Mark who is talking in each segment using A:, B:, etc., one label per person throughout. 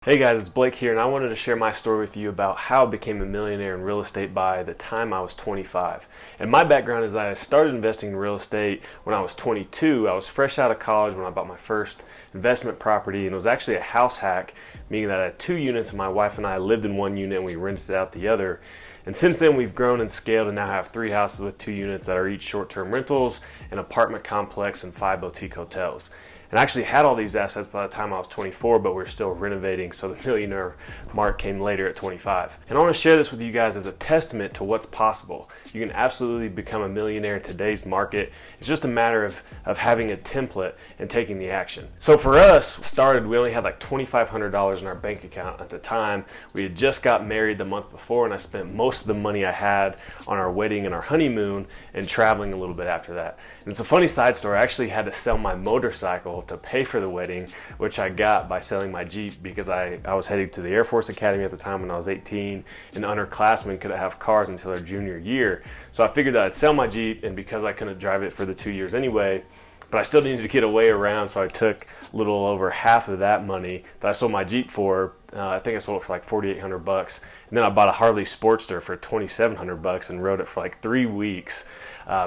A: Hey guys, it's Blake here, and I wanted to share my story with you about how I became a millionaire in real estate by the time I was 25. And my background is that I started investing in real estate when I was 22. I was fresh out of college when I bought my first investment property, and it was actually a house hack, meaning that I had two units and my wife and I lived in one unit and we rented out the other. And since then, we've grown and scaled and now have three houses with two units that are each short-term rentals, an apartment complex, and 5 boutique hotels. And I actually had all these assets by the time I was 24, but we are still renovating, so the millionaire mark came later at 25. And I want to share this with you guys as a testament to what's possible. You can absolutely become a millionaire in today's market. It's just a matter of having a template and taking the action. So for us, we only had like $2,500 in our bank account at the time. We had just got married the month before, and I spent most of the money I had on our wedding and our honeymoon and traveling a little bit after that. And it's a funny side story. I actually had to sell my motorcycle to pay for the wedding, which I got by selling my Jeep because I was heading to the Air Force Academy at the time when I was 18, and underclassmen couldn't have cars until their junior year. So I figured that I'd sell my Jeep, and because I couldn't drive it for the 2 years anyway, but I still needed to get away around, so I took a little over half of that money that I sold my Jeep for. I think I sold it for like $4,800, and then I bought a Harley Sportster for $2,700 and rode it for like 3 weeks,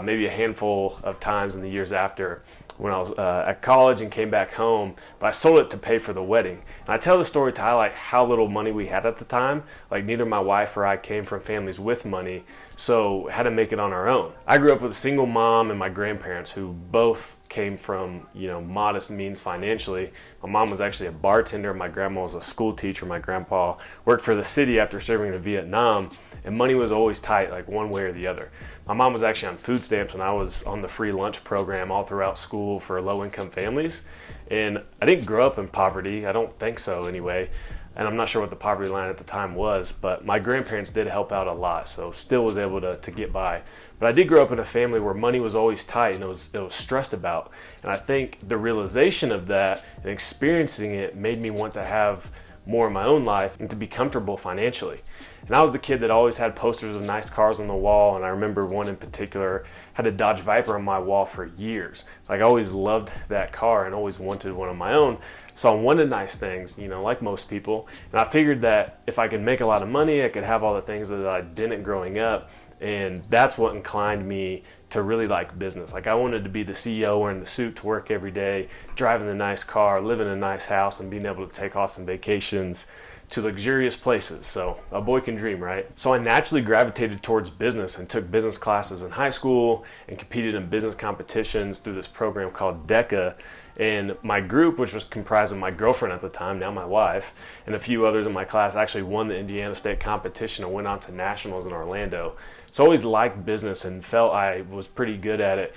A: maybe a handful of times in the years after when I was at college and came back home. But I sold it to pay for the wedding. And I tell the story to highlight how little money we had at the time. Like, neither my wife or I came from families with money, so had to make it on our own. I grew up with a single mom and my grandparents who both came from, modest means financially. My mom was actually a bartender, my grandma was a school teacher, my grandpa worked for the city after serving in Vietnam, and money was always tight, like one way or the other. My mom was actually on food stamps, and I was on the free lunch program all throughout school for low-income families. And I didn't grow up in poverty. I don't think so anyway. And I'm not sure what the poverty line at the time was, but my grandparents did help out a lot, so still was able to get by. But I did grow up in a family where money was always tight and it was stressed about. And I think the realization of that and experiencing it made me want to have more in my own life and to be comfortable financially. And I was the kid that always had posters of nice cars on the wall, and I remember one in particular had a Dodge Viper on my wall for years. Like, I always loved that car and always wanted one of my own. So I wanted nice things, like most people. And I figured that if I could make a lot of money, I could have all the things that I didn't growing up. And that's what inclined me to really like business. Like, I wanted to be the CEO wearing the suit to work every day, driving the nice car, living in a nice house, and being able to take awesome vacations to luxurious places. So a boy can dream, right? So I naturally gravitated towards business and took business classes in high school and competed in business competitions through this program called DECA. And my group, which was comprised of my girlfriend at the time, now my wife, and a few others in my class, actually won the Indiana State competition and went on to nationals in Orlando. So I always liked business and felt I was pretty good at it,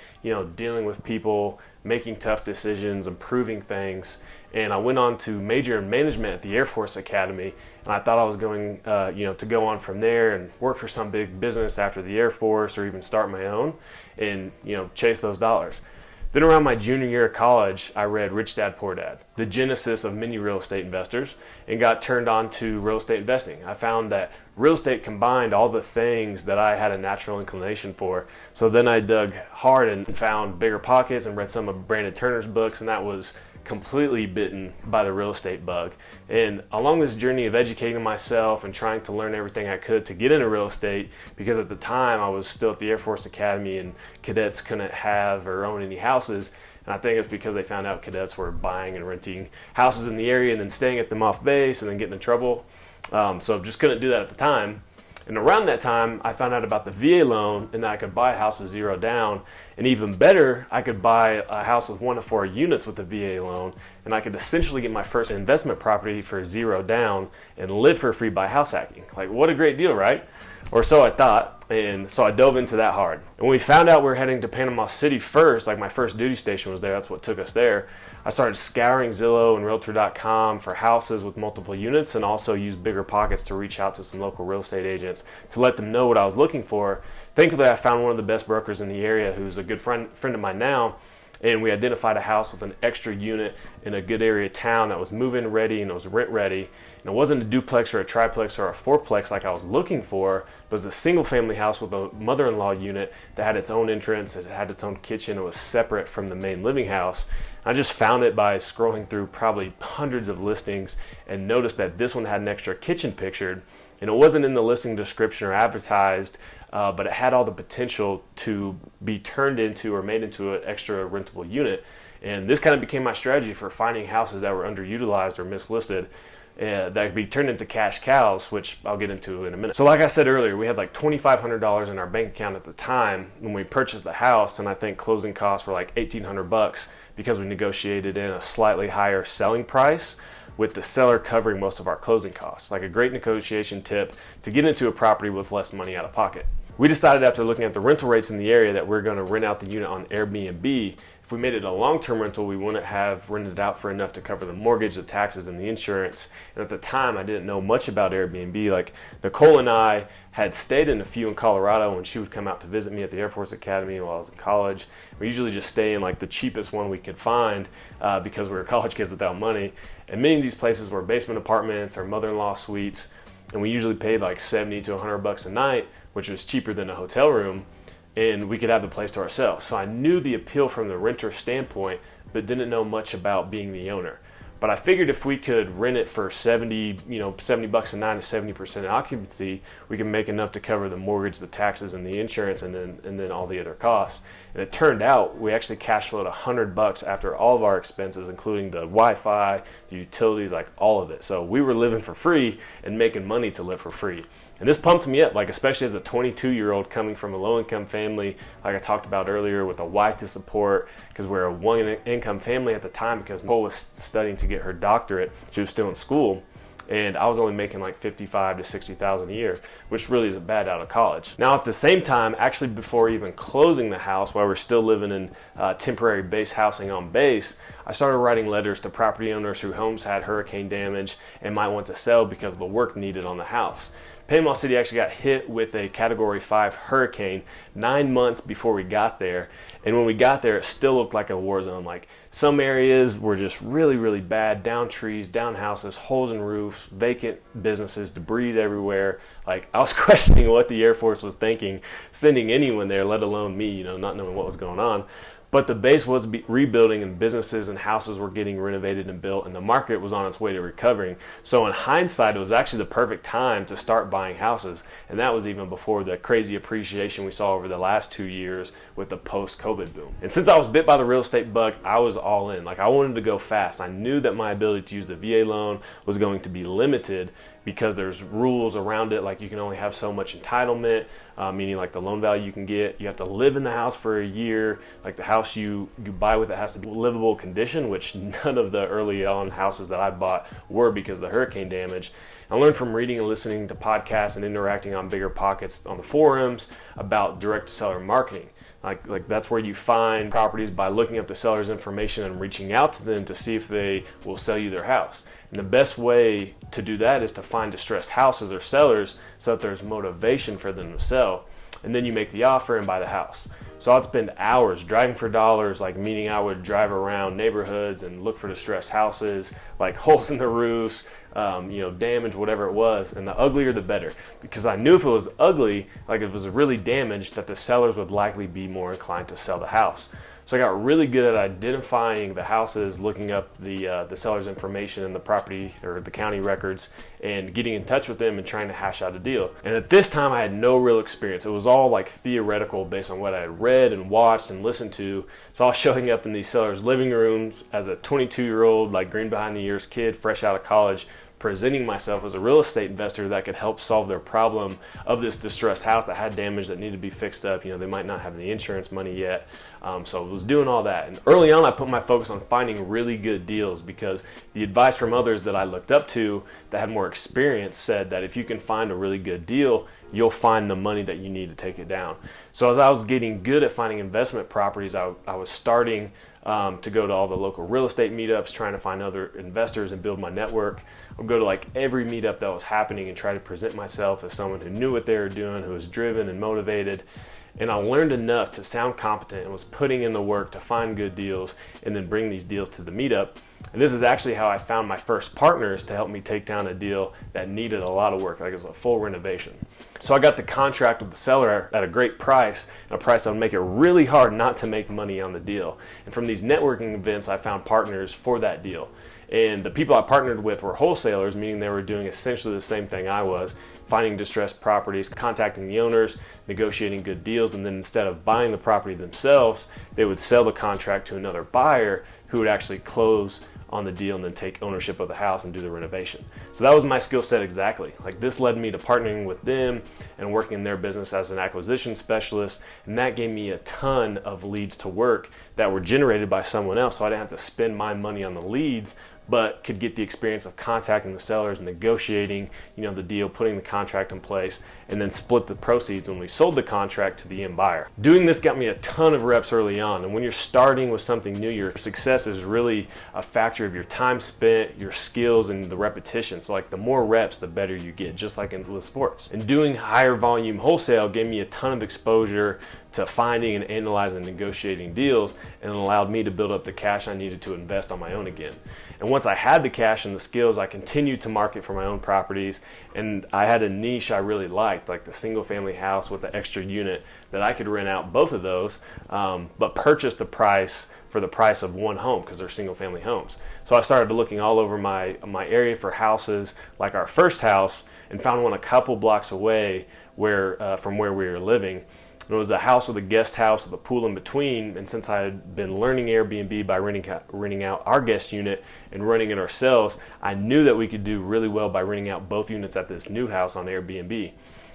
A: dealing with people, making tough decisions, improving things. And I went on to major in management at the Air Force Academy, and I thought I was going, to go on from there and work for some big business after the Air Force, or even start my own and, chase those dollars. Then around my junior year of college, I read Rich Dad Poor Dad, the genesis of many real estate investors, and got turned on to real estate investing. I found that real estate combined all the things that I had a natural inclination for. So then I dug hard and found Bigger Pockets and read some of Brandon Turner's books, and that was completely bitten by the real estate bug. And along this journey of educating myself and trying to learn everything I could to get into real estate, because at the time I was still at the Air Force Academy and cadets couldn't have or own any houses. And I think it's because they found out cadets were buying and renting houses in the area and then staying at them off base and then getting in trouble. So just couldn't do that at the time. And around that time, I found out about the VA loan and that I could buy a house with zero down. And even better, I could buy a house with 1 to 4 units with the VA loan. And I could essentially get my first investment property for zero down and live for free by house hacking. Like, what a great deal, right? Or so I thought. And so I dove into that hard. And when we found out we were heading to Panama City first, like my first duty station was there, that's what took us there, I started scouring Zillow and Realtor.com for houses with multiple units, and also used Bigger Pockets to reach out to some local real estate agents to let them know what I was looking for. Thankfully, I found one of the best brokers in the area who's a good friend of mine now, and we identified a house with an extra unit in a good area town that was move-in ready and it was rent ready. And it wasn't a duplex or a triplex or a fourplex like I was looking for, but it was a single family house with a mother-in-law unit that had its own entrance, it had its own kitchen, it was separate from the main living house. I just found it by scrolling through probably hundreds of listings and noticed that this one had an extra kitchen pictured, and it wasn't in the listing description or advertised, but it had all the potential to be turned into or made into an extra rentable unit. And this kind of became my strategy for finding houses that were underutilized or mislisted that could be turned into cash cows, which I'll get into in a minute. So like I said earlier, we had like $2,500 in our bank account at the time when we purchased the house, and I think closing costs were like $1,800 because we negotiated in a slightly higher selling price with the seller covering most of our closing costs. Like a great negotiation tip to get into a property with less money out of pocket. We decided after looking at the rental rates in the area that we're going to rent out the unit on Airbnb. If we made it a long-term rental, we wouldn't have rented it out for enough to cover the mortgage, the taxes, and the insurance. And at the time, I didn't know much about Airbnb. Like Nicole and I had stayed in a few in Colorado when she would come out to visit me at the Air Force Academy while I was in college. We usually just stay in like the cheapest one we could find because we were college kids without money. And many of these places were basement apartments or mother-in-law suites, and we usually paid like $70 to $100 a night, which was cheaper than a hotel room, and we could have the place to ourselves. So I knew the appeal from the renter standpoint, but didn't know much about being the owner. But I figured if we could rent it for $70 a night, 70% occupancy, we can make enough to cover the mortgage, the taxes, and the insurance, and then all the other costs. And it turned out we actually cash flowed $100 after all of our expenses, including the Wi-Fi, the utilities, like all of it. So we were living for free and making money to live for free. And this pumped me up, like especially as a 22-year-old coming from a low-income family, like I talked about earlier, with a wife to support, because we're a one-income family at the time because Nicole was studying to get her doctorate. She was still in school, and I was only making like $55,000 to $60,000 a year, which really isn't bad out of college. Now at the same time, actually before even closing the house, while we're still living in temporary base housing on base, I started writing letters to property owners whose homes had hurricane damage and might want to sell because of the work needed on the house. Panama City actually got hit with a Category 5 hurricane 9 months before we got there. And when we got there, it still looked like a war zone. Like some areas were just really, really bad. Down trees, down houses, holes in roofs, vacant businesses, debris everywhere. Like I was questioning what the Air Force was thinking, sending anyone there, let alone me, not knowing what was going on. But the base was rebuilding, and businesses and houses were getting renovated and built, and the market was on its way to recovering. So in hindsight, it was actually the perfect time to start buying houses. And that was even before the crazy appreciation we saw over the last 2 years with the post-COVID boom. And since I was bit by the real estate bug, I was all in. Like I wanted to go fast. I knew that my ability to use the VA loan was going to be limited because there's rules around it, like you can only have so much entitlement, meaning like the loan value you can get. You have to live in the house for a year. Like the house you buy with it has to be livable condition, which none of the early on houses that I bought were because of the hurricane damage. I learned from reading and listening to podcasts and interacting on Bigger Pockets on the forums about direct seller marketing. Like that's where you find properties by looking up the seller's information and reaching out to them to see if they will sell you their house. And the best way to do that is to find distressed houses or sellers so that there's motivation for them to sell. And then you make the offer and buy the house. So I'd spend hours driving for dollars, like meaning I would drive around neighborhoods and look for distressed houses, like holes in the roofs, damage, whatever it was. And the uglier the better, because I knew if it was ugly, like if it was really damaged, that the sellers would likely be more inclined to sell the house. So I got really good at identifying the houses, looking up the seller's information and the property or the county records, and getting in touch with them and trying to hash out a deal. And at this time, I had no real experience. It was all like theoretical based on what I had read and watched and listened to. It's all showing up in these sellers' living rooms as a 22-year-old, like green behind the ears kid, fresh out of college, presenting myself as a real estate investor that could help solve their problem of this distressed house that had damage that needed to be fixed up. They might not have the insurance money yet. So I was doing all that. And early on, I put my focus on finding really good deals because the advice from others that I looked up to that had more experience said that if you can find a really good deal, you'll find the money that you need to take it down. So as I was getting good at finding investment properties, I was starting to go to all the local real estate meetups, trying to find other investors and build my network. I would go to like every meetup that was happening and try to present myself as someone who knew what they were doing, who was driven and motivated. And I learned enough to sound competent and was putting in the work to find good deals and then bring these deals to the meetup. And this is actually how I found my first partners to help me take down a deal that needed a lot of work, like it was a full renovation. So I got the contract with the seller at a great price, and a price that would make it really hard not to make money on the deal. And from these networking events, I found partners for that deal. And the people I partnered with were wholesalers, meaning they were doing essentially the same thing I was, finding distressed properties, contacting the owners, negotiating good deals, and then instead of buying the property themselves, they would sell the contract to another buyer who would actually close on the deal and then take ownership of the house and do the renovation. So that was my skill set exactly. Like, this led me to partnering with them and working in their business as an acquisition specialist, and that gave me a ton of leads to work that were generated by someone else, so I didn't have to spend my money on the leads, but could get the experience of contacting the sellers, negotiating, the deal, putting the contract in place, and then split the proceeds when we sold the contract to the end buyer. Doing this got me a ton of reps early on, and when you're starting with something new, your success is really a factor of your time spent, your skills, and the repetition. So like, the more reps, the better you get, just like with sports. And doing higher volume wholesale gave me a ton of exposure to finding and analyzing and negotiating deals, and it allowed me to build up the cash I needed to invest on my own again. And once I had the cash and the skills, I continued to market for my own properties, and I had a niche I really liked, like the single family house with the extra unit that I could rent out both of those, but purchase the price for the price of one home because they're single family homes. So I started looking all over my area for houses like our first house, and found one a couple blocks away from where we were living. It was a house with a guest house with a pool in between, and since I had been learning Airbnb by renting out our guest unit and running it ourselves, I knew that we could do really well by renting out both units at this new house on Airbnb.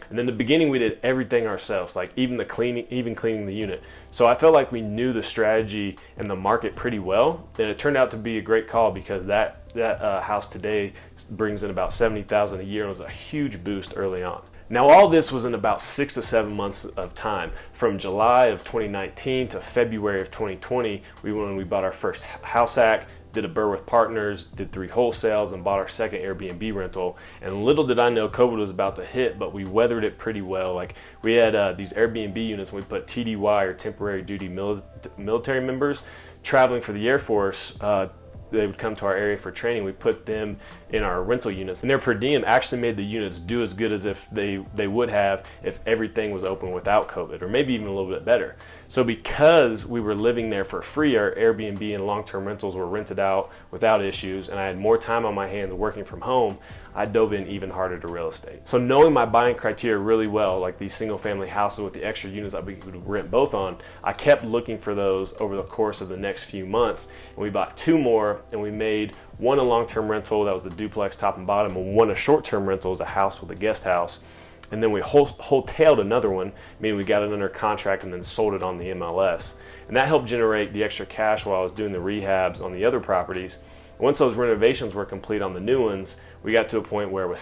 A: And in the beginning, we did everything ourselves, like even cleaning the unit. So I felt like we knew the strategy and the market pretty well, and it turned out to be a great call because that house today brings in about $70,000 a year, and it was a huge boost early on. Now, all this was in about 6 to 7 months of time. From July of 2019 to February of 2020, when we bought our first house hack, did a burr with partners, did 3 wholesales, and bought our second Airbnb rental. And little did I know COVID was about to hit, but we weathered it pretty well. Like, we had these Airbnb units, and we put TDY, or temporary duty military members, traveling for the Air Force. They would come to our area for training. We put them in our rental units, and their per diem actually made the units do as good as if they would have if everything was open without COVID, or maybe even a little bit better. So because we were living there for free, our Airbnb and long-term rentals were rented out without issues, and I had more time on my hands working from home, I dove in even harder to real estate. So knowing my buying criteria really well, like these single family houses with the extra units that we could rent both on, I kept looking for those over the course of the next few months, and we bought 2 more, and we made one a long-term rental that was a duplex top and bottom, and one a short-term rental as a house with a guest house. And then we wholetailed another one, meaning we got it under contract and then sold it on the MLS. And that helped generate the extra cash while I was doing the rehabs on the other properties. Once those renovations were complete on the new ones, we got to a point where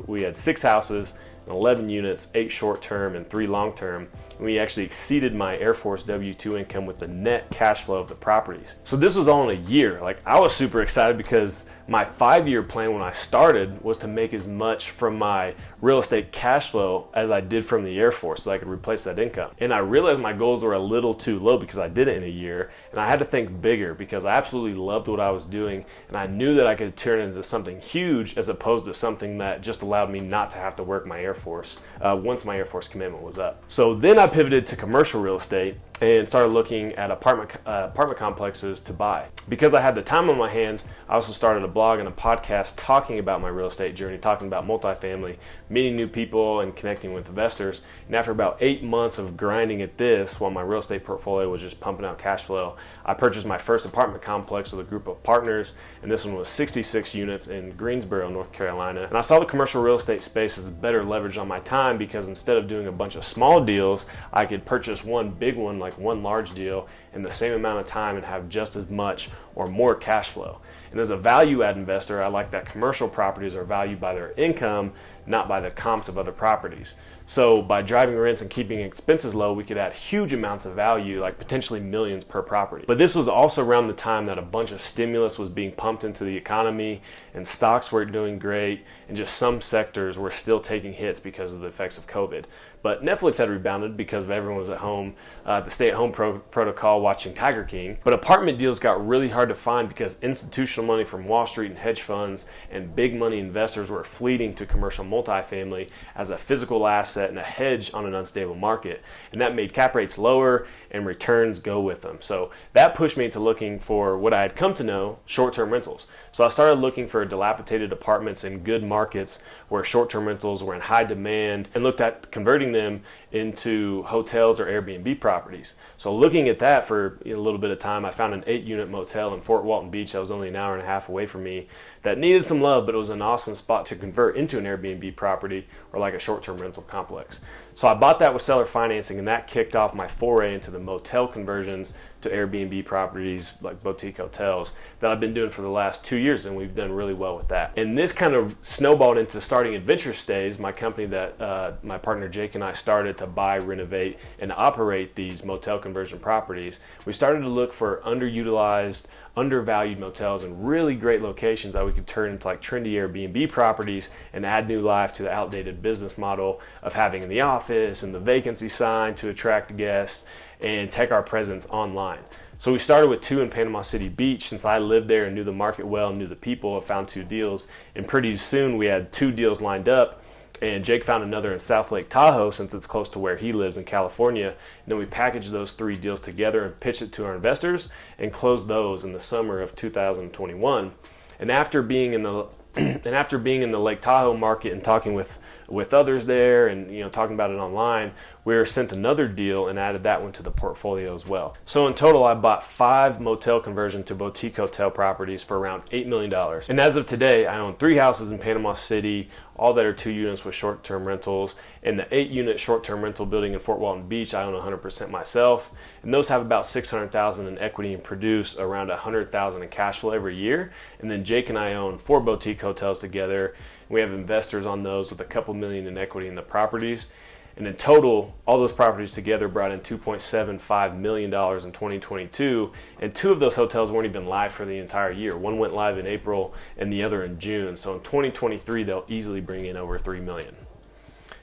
A: we had 6 houses, 11 units, 8 short-term and 3 long-term. And we actually exceeded my Air Force W-2 income with the net cash flow of the properties. So this was all in a year. Like, I was super excited because my 5-year plan when I started was to make as much from my real estate cash flow as I did from the Air Force so I could replace that income. And I realized my goals were a little too low because I did it in a year, and I had to think bigger because I absolutely loved what I was doing, and I knew that I could turn it into something huge as opposed to something that just allowed me not to have to work my Air Force once my Air Force commitment was up. So then I pivoted to commercial real estate and started looking at apartment complexes to buy. Because I had the time on my hands, I also started a blog and a podcast talking about my real estate journey, talking about multifamily, meeting new people, and connecting with investors. And after about 8 months of grinding at this, while my real estate portfolio was just pumping out cash flow, I purchased my first apartment complex with a group of partners, and this one was 66 units in Greensboro, North Carolina. And I saw the commercial real estate space as better leverage on my time because instead of doing a bunch of small deals, I could purchase one big one, like one large deal, in the same amount of time and have just as much or more cash flow. And as a value add investor, I like that commercial properties are valued by their income, not by the comps of other properties. So by driving rents and keeping expenses low, we could add huge amounts of value, like potentially millions per property. But this was also around the time that a bunch of stimulus was being pumped into the economy and stocks weren't doing great, and just some sectors were still taking hits because of the effects of COVID. But Netflix had rebounded because everyone was at home, the stay-at-home protocol, watching Tiger King. But apartment deals got really hard to find because institutional money from Wall Street and hedge funds and big money investors were fleeing to commercial multifamily as a physical asset and a hedge on an unstable market. And that made cap rates lower and returns go with them. So that pushed me into looking for what I had come to know, short-term rentals. So I started looking for dilapidated apartments in good markets where short-term rentals were in high demand, and looked at converting them into hotels or Airbnb properties. So looking at that for a little bit of time, I found an 8-unit motel in Fort Walton Beach that was only an hour and a half away from me that needed some love, but it was an awesome spot to convert into an Airbnb property or like a short-term rental complex. So I bought that with seller financing, and that kicked off my foray into the motel conversions to Airbnb properties like boutique hotels that I've been doing for the last 2 years, and we've done really well with that. And this kind of snowballed into starting Adventure Stays, my company that my partner Jake and I started to buy, renovate, and operate these motel conversion properties. We started to look for underutilized, undervalued motels in really great locations that we could turn into like trendy Airbnb properties and add new life to the outdated business model of having in the office and the vacancy sign to attract guests and take our presence online. So we started with 2 in Panama City Beach. Since I lived there and knew the market well and knew the people, I found 2 deals, and pretty soon we had 2 deals lined up. And Jake found another in South Lake Tahoe, since it's close to where he lives in California. And then we packaged those 3 deals together and pitched it to our investors and closed those in the summer of 2021. And after being in the Lake Tahoe market and talking with others there, and talking about it online, we were sent another deal and added that one to the portfolio as well. So in total, I bought 5 motel conversion to boutique hotel properties for around $8 million. And as of today, I own 3 houses in Panama City, all that are 2 units with short-term rentals. And the 8-unit short-term rental building in Fort Walton Beach, I own 100% myself. And those have about $600,000 in equity and produce around $100,000 in cash flow every year. And then Jake and I own 4 boutique hotels together. We have investors on those with a couple million in equity in the properties. And in total, all those properties together brought in $2.75 million in 2022. And 2 of those hotels weren't even live for the entire year. One went live in April and the other in June. So in 2023, they'll easily bring in over $3 million.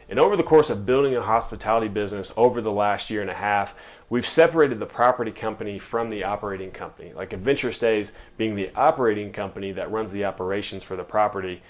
A: And over the course of building a hospitality business over the last year and a half, we've separated the property company from the operating company. Like Adventure Stays being the operating company that runs the operations for the property,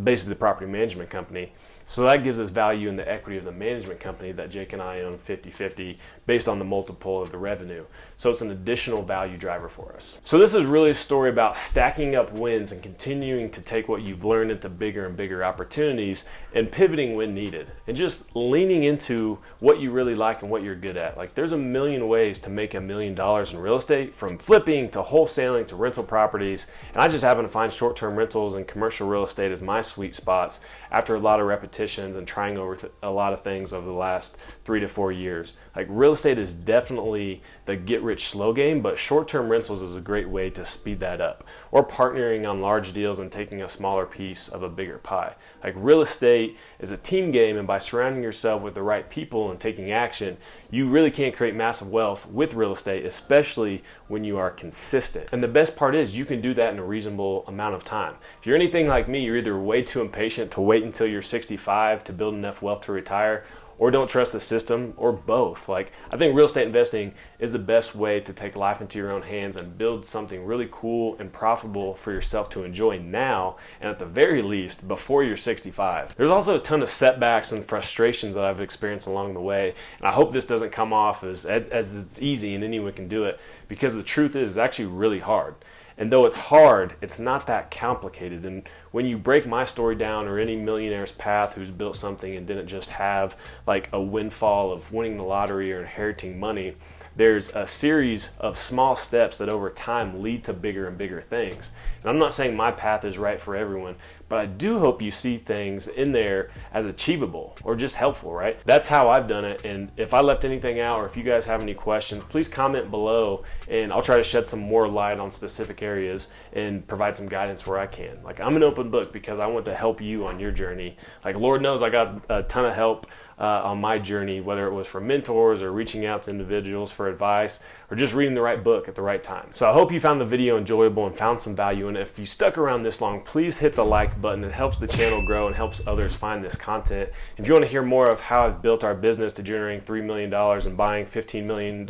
A: basically the property management company. So that gives us value in the equity of the management company that Jake and I own 50-50 based on the multiple of the revenue. So it's an additional value driver for us. So this is really a story about stacking up wins and continuing to take what you've learned into bigger and bigger opportunities and pivoting when needed. And just leaning into what you really like and what you're good at. Like there's a million ways to make $1 million in real estate, from flipping to wholesaling to rental properties. And I just happen to find short-term rentals and commercial real estate as my sweet spots after a lot of repetitions and trying over a lot of things over the last 3 to 4 years. Like real estate is definitely the get rich slow game, but short-term rentals is a great way to speed that up, or partnering on large deals and taking a smaller piece of a bigger pie. Like real estate is a team game, and by surrounding yourself with the right people and taking action, you really can create massive wealth with real estate, especially when you are consistent. And the best part is you can do that in a reasonable amount of time. If you're anything like me, you're either way too impatient to wait until you're 65 to build enough wealth to retire, or don't trust the system, or both. Like, I think real estate investing is the best way to take life into your own hands and build something really cool and profitable for yourself to enjoy now, and at the very least, before you're 65. There's also a ton of setbacks and frustrations that I've experienced along the way, and I hope this doesn't come off as it's easy and anyone can do it, because the truth is it's actually really hard. And though it's hard, it's not that complicated. And when you break my story down, or any millionaire's path who's built something and didn't just have like a windfall of winning the lottery or inheriting money, there's a series of small steps that over time lead to bigger and bigger things. And I'm not saying my path is right for everyone, but I do hope you see things in there as achievable or just helpful, right? That's how I've done it. And if I left anything out, or if you guys have any questions, please comment below and I'll try to shed some more light on specific areas and provide some guidance where I can. Like, I'm an open book because I want to help you on your journey. Like, Lord knows I got a ton of help on my journey, whether it was from mentors or reaching out to individuals for advice or just reading the right book at the right time. So I hope you found the video enjoyable and found some value. And if you stuck around this long, please hit the like button. It helps the channel grow and helps others find this content. If you want to hear more of how I've built our business to generating $3 million and buying $15 million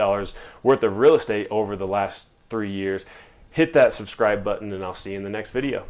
A: worth of real estate over the last 3 years, hit that subscribe button and I'll see you in the next video.